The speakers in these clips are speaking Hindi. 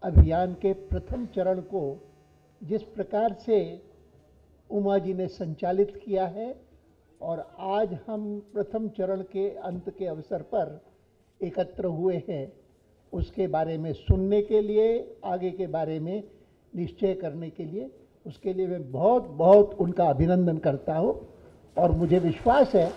अभियान के प्रथम चरण को जिस प्रकार से उमा जी ने संचालित किया है और आज हम प्रथम चरण के अंत के अवसर पर एकत्र हुए हैं, उसके बारे में सुनने के लिए, आगे के बारे में निश्चय करने के लिए, उसके लिए मैं बहुत बहुत उनका अभिनंदन करता हूँ। और मुझे विश्वास है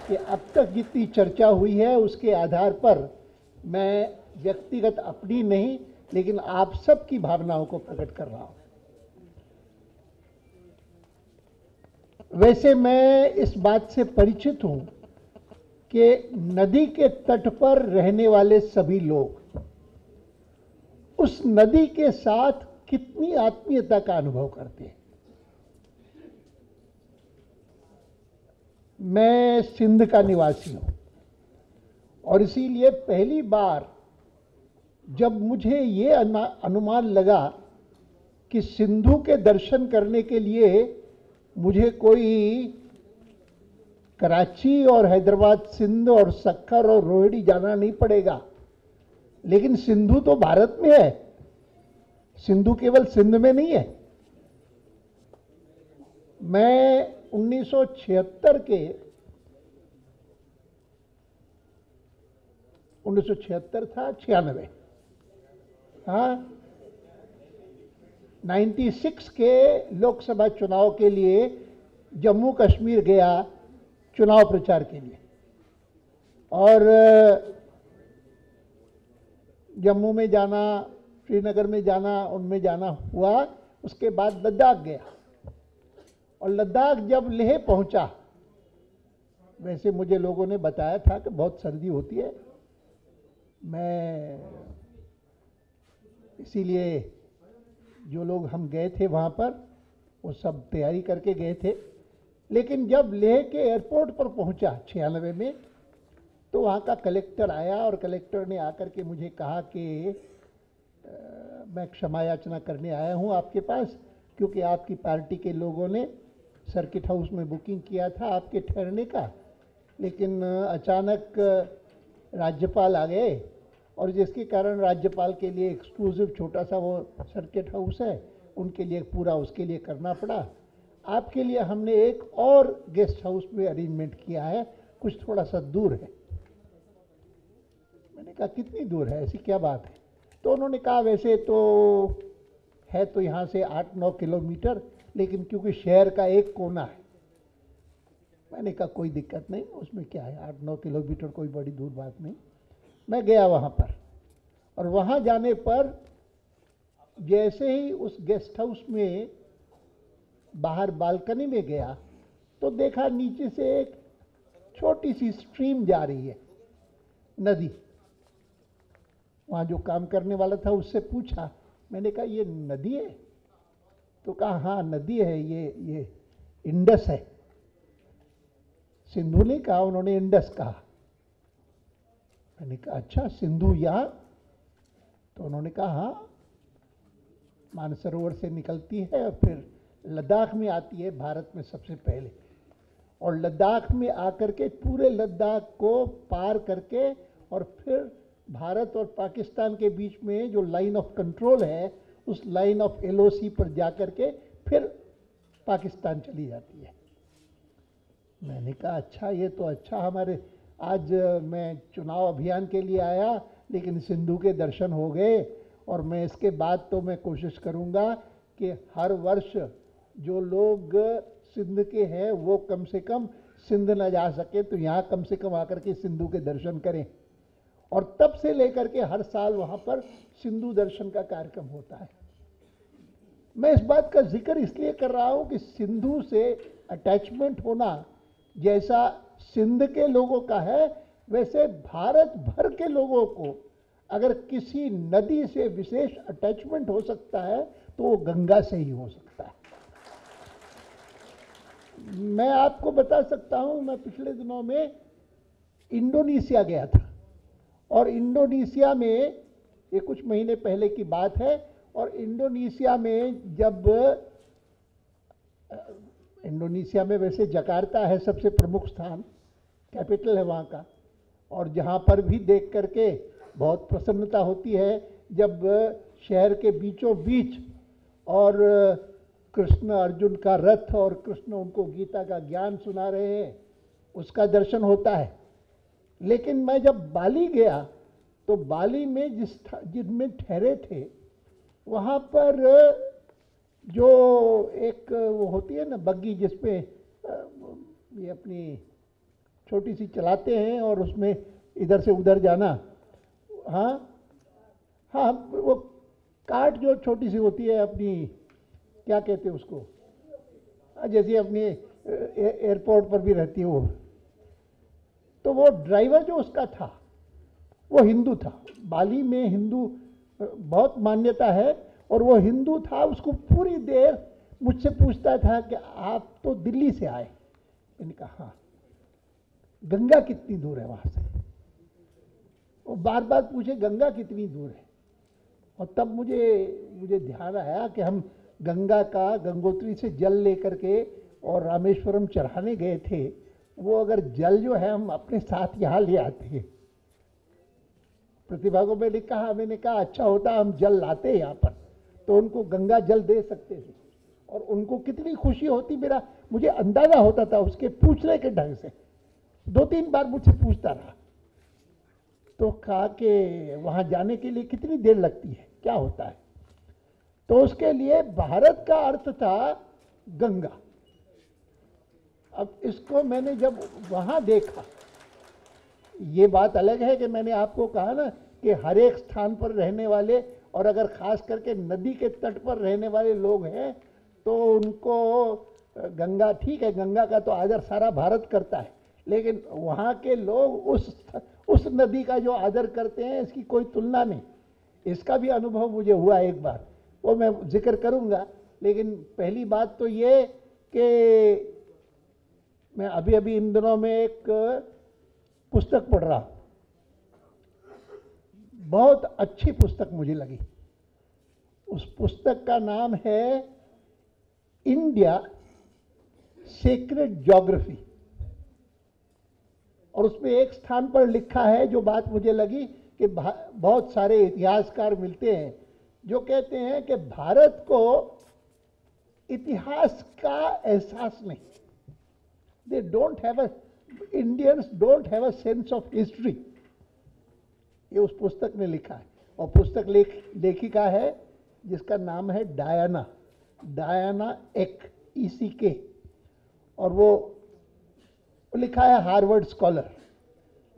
कि अब तक जितनी चर्चा हुई है उसके आधार पर मैं व्यक्तिगत अपनी नहीं लेकिन आप सबकी भावनाओं को प्रकट कर रहा हूँ। वैसे मैं इस बात से परिचित हूँ कि नदी के तट पर रहने वाले सभी लोग उस नदी के साथ कितनी आत्मीयता का अनुभव करते हैं। मैं सिंध का निवासी हूँ और इसीलिए पहली बार जब मुझे ये अनुमान लगा कि सिंधु के दर्शन करने के लिए मुझे कोई कराची और हैदराबाद, सिंध और सक्खर और रोहिणी जाना नहीं पड़ेगा, लेकिन सिंधु तो भारत में है, सिंधु केवल सिंध में नहीं है। मैं 1976 था, 96, हाँ 96 के लोकसभा चुनाव के लिए जम्मू कश्मीर गया चुनाव प्रचार के लिए और जम्मू में जाना, श्रीनगर में जाना, उनमें जाना हुआ। उसके बाद लद्दाख गया और लद्दाख जब लेह पहुंचा, वैसे मुझे लोगों ने बताया था कि बहुत सर्दी होती है, मैं इसीलिए जो लोग हम गए थे वहाँ पर वो सब तैयारी करके गए थे। लेकिन जब लेह के एयरपोर्ट पर पहुँचा 96 में, तो वहाँ का कलेक्टर आया और कलेक्टर ने आकर के मुझे कहा कि मैं क्षमा याचना करने आया हूँ आपके पास, क्योंकि आपकी पार्टी के लोगों ने सर्किट हाउस में बुकिंग किया था आपके ठहरने का, लेकिन अचानक राज्यपाल आ गए और जिसके कारण राज्यपाल के लिए एक्सक्लूसिव छोटा सा वो सर्किट हाउस है, उनके लिए पूरा उसके लिए करना पड़ा। आपके लिए हमने एक और गेस्ट हाउस में अरेंजमेंट किया है, कुछ थोड़ा सा दूर है। मैंने कहा कितनी दूर है, ऐसी क्या बात है? तो उन्होंने कहा वैसे तो है तो यहाँ से 8-9 किलोमीटर, लेकिन क्योंकि शहर का एक कोना है। मैंने कहा कोई दिक्कत नहीं, उसमें क्या है, 8-9 किलोमीटर कोई बड़ी दूर बात नहीं। मैं गया वहाँ पर और वहाँ जाने पर जैसे ही उस गेस्ट हाउस में बाहर बालकनी में गया तो देखा नीचे से एक छोटी सी स्ट्रीम जा रही है, नदी। वहाँ जो काम करने वाला था उससे पूछा, मैंने कहा ये नदी है? तो कहा हाँ नदी है, ये इंडस है। सिंधु नहीं कहा, उन्होंने इंडस कहा। मैंने कहा अच्छा सिंधु यहाँ? तो उन्होंने कहा हाँ, मानसरोवर से निकलती है और फिर लद्दाख में आती है भारत में सबसे पहले, और लद्दाख में आकर के पूरे लद्दाख को पार करके और फिर भारत और पाकिस्तान के बीच में जो लाइन ऑफ कंट्रोल है उस लाइन ऑफ LOC पर जाकर के फिर पाकिस्तान चली जाती है। मैंने कहा अच्छा ये तो अच्छा, हमारे आज मैं चुनाव अभियान के लिए आया लेकिन सिंधु के दर्शन हो गए, और मैं इसके बाद तो मैं कोशिश करूंगा कि हर वर्ष जो लोग सिंध के हैं वो कम से कम सिंध न जा सके तो यहाँ कम से कम आकर के सिंधु के दर्शन करें। और तब से लेकर के हर साल वहाँ पर सिंधु दर्शन का कार्यक्रम होता है। मैं इस बात का जिक्र इसलिए कर रहा हूँ कि सिंधु से अटैचमेंट होना जैसा सिंध के लोगों का है, वैसे भारत भर के लोगों को अगर किसी नदी से विशेष अटैचमेंट हो सकता है तो वो गंगा से ही हो सकता है। मैं आपको बता सकता हूं, मैं पिछले दिनों में इंडोनेशिया गया था और इंडोनेशिया में, ये कुछ महीने पहले की बात है, और इंडोनेशिया में जब इंडोनेशिया में वैसे जकार्ता है सबसे प्रमुख स्थान, कैपिटल है वहाँ का, और जहाँ पर भी देख करके बहुत प्रसन्नता होती है जब शहर के बीचों बीच, और कृष्ण अर्जुन का रथ और कृष्ण उनको गीता का ज्ञान सुना रहे हैं, उसका दर्शन होता है। लेकिन मैं जब बाली गया तो बाली में जिनमें ठहरे थे वहाँ पर जो एक वो होती है ना बग्गी, जिसपे ये अपनी छोटी सी चलाते हैं और उसमें इधर से उधर जाना, हाँ हाँ, वो कार्ट जो छोटी सी होती है अपनी, क्या कहते हैं उसको, जैसे अपनी एयरपोर्ट पर भी रहती है वो, तो वो ड्राइवर जो उसका था वो हिंदू था। बाली में हिंदू बहुत मान्यता है, और वो हिंदू था। उसको पूरी देर मुझसे पूछता था कि आप तो दिल्ली से आए। मैंने कहा हाँ। गंगा कितनी दूर है वहाँ से? वो बार बार पूछे गंगा कितनी दूर है। और तब मुझे ध्यान आया कि हम गंगा का गंगोत्री से जल लेकर के और रामेश्वरम चढ़ाने गए थे। वो अगर जल जो है हम अपने साथ यहाँ ले आते। प्रतिभा को मैंने कहा अच्छा होता हम जल लाते यहाँ पर, तो उनको गंगा जल दे सकते थे और उनको कितनी खुशी होती। मुझे अंदाजा होता था उसके पूछने के ढंग से। 2-3 बार मुझसे पूछता रहा। तो कहा कि वहाँ जाने के लिए कितनी देर लगती है, क्या होता है? तो उसके लिए भारत का अर्थ था गंगा। अब इसको मैंने जब वहाँ देखा, ये बात अलग है कि मैंने आपको कहा ना कि हर एक स्थान पर रहने वाले, और अगर खास करके नदी के तट पर रहने वाले लोग हैं तो उनको गंगा, ठीक है, गंगा का तो आदर सारा भारत करता है, लेकिन वहाँ के लोग उस नदी का जो आदर करते हैं इसकी कोई तुलना नहीं। इसका भी अनुभव मुझे हुआ एक बार, वो मैं जिक्र करूँगा। लेकिन पहली बात तो ये कि मैं अभी इन दिनों में एक पुस्तक पढ़ रहा हूँ, बहुत अच्छी पुस्तक मुझे लगी। उस पुस्तक का नाम है इंडिया सेक्रेड ज्योग्राफी, और उसमें एक स्थान पर लिखा है जो बात मुझे लगी कि बहुत सारे इतिहासकार मिलते हैं जो कहते हैं कि भारत को इतिहास का एहसास नहीं। They don't have Indians don't have a sense of history. ये उस पुस्तक में लिखा है, और पुस्तक लेखिका है जिसका नाम है डायना ECK, और वो लिखा है हार्वर्ड स्कॉलर।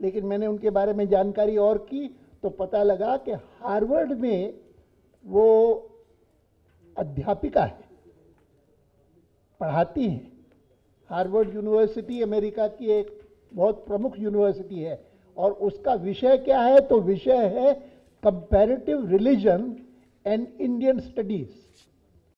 लेकिन मैंने उनके बारे में जानकारी और की तो पता लगा कि हार्वर्ड में वो अध्यापिका है, पढ़ाती हैं। हार्वर्ड यूनिवर्सिटी अमेरिका की एक बहुत प्रमुख यूनिवर्सिटी है, और उसका विषय क्या है? तो विषय है comparative religion and Indian studies.